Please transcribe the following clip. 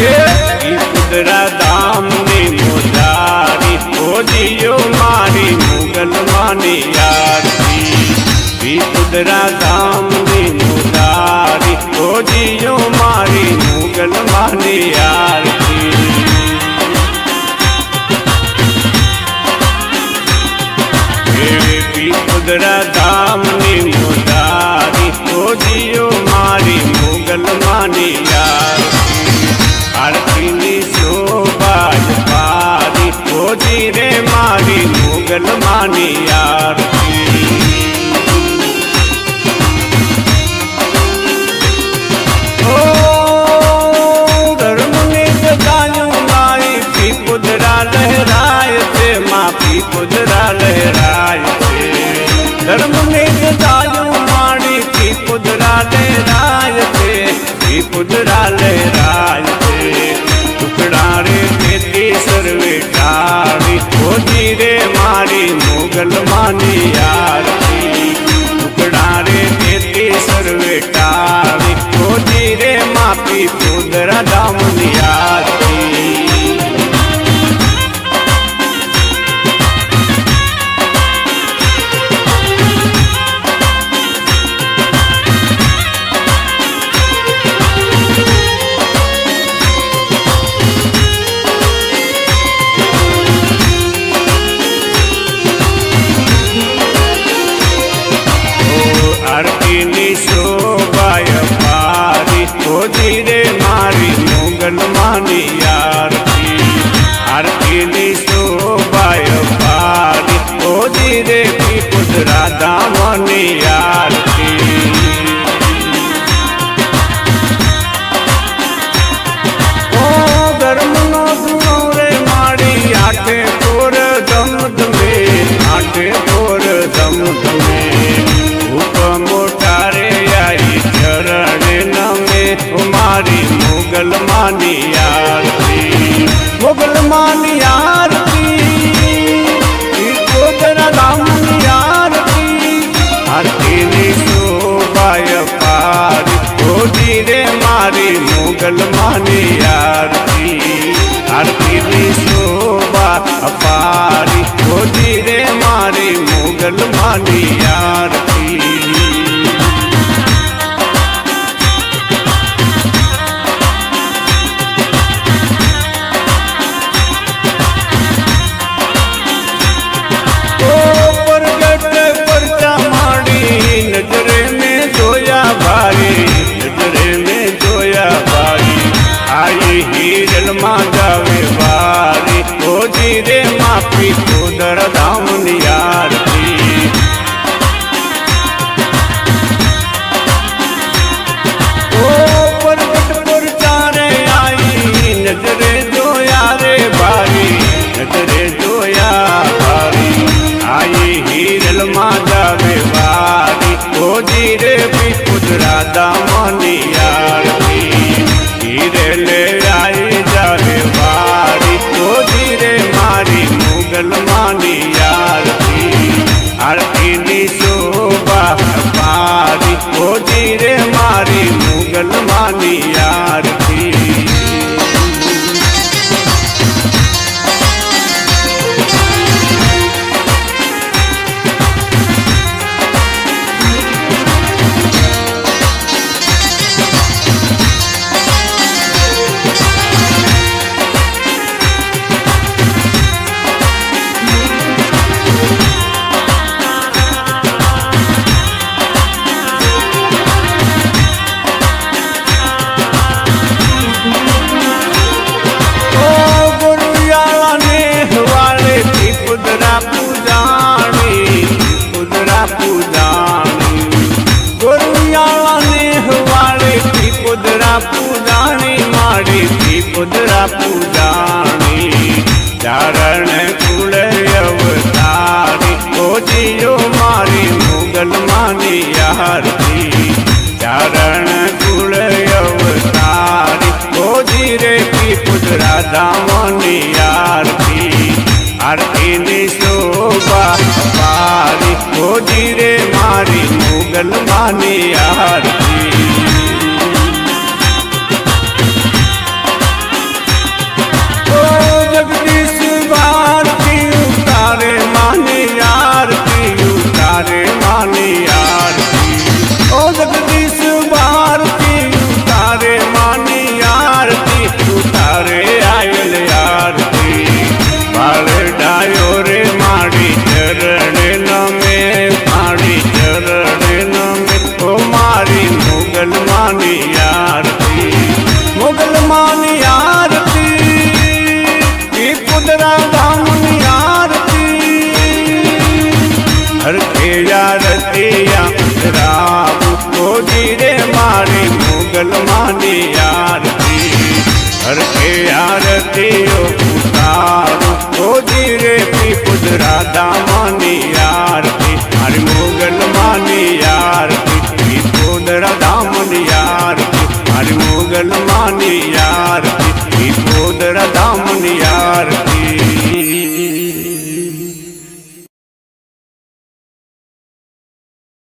कुदरा धाम ने मोजारी खोजियो मारी मुगल मानी आरती। कुदरा धाम ने मोजारी खोजियो मारी मुगल मानी आरती। कुदरा धाम ने मोजारी खोजियो मारी मुगल मानी आरती। आरती नी शोभा पारी खोजी रे मारी मुगल मानी आरती। ओ धर्म ने जगायो माई पी कुदरा लहराए थे माफी कुदरा लहराए थे। धर्म ने जगायो मारी पी कुदरा लहराए थे पी कुदरा लहराए थे। टुकड़ा रे खेती सर्वे टारी खोजी रे मारी मुगल मानी आरती। टुकड़ा रे खेती सर्वे टारी खोजी रे मापी कुदरा धाम नी आरती। आरती नी शोभा पारी खोजी रे मारी मुगल मानी आरती। आरती नी शोभा पारी खोजी रे पी कुदरा धाम नी आरती। ओ धर्म नो गुणो रे मारी आठे कोर दम दमे आठे कोर दम दमे। मोटारे आई चरण नमे मारी मुगल मानी आरती। मुगल मानी आरती कुदरा धाम नी आरती। आरती नी शोभा पारी खोजी रे मारी मुगल मानी आरती। आरती नी शोभा पारी खोजी रे मारी मुगल मानी आरती। नजरे में जोया भाई नजरे में जोया भाई आई हीरल माँ जावे बारी खोजी रे माफी कुदरा धाम नी आरती। ओ परगट पर चारे आई नजरे जोया रे भाई नजरे जोया भाई आई हीरल माँ जावे बारी खोजी रे पी कुदरा धाम नी आरती। हीरे ले आई जावे बारी खोजी रे मारी मुगल मानी आरती। आरती नी शोभा पारी खोजी रे मारी मुगल मानी आरती। पूजाणी माड़ी थी कुदरा पूजाणी। चारण कुल अवतारी खोजियो मारी मुगल मानी आरती। चारण कुल अवतारी खोजी रे पी कुदरा धाम नी आरती। आरती नी शोभा पारी खोजी रे मारी मुगल मानी आरती। માની આરતી પીપુદરા ધામની આરતી હર કે આરતી રામ ગોજી રે મારી મોગલ માની આરતી હર કે આરતીઓ ઉતારું ગોજી રે પીપુદરા ધામની આરતી મારી મોગલ માની આરતી પીપુદરા ધામની આરતી મારી મોગલ માની આરતી પીપુદરા ધામની આરતી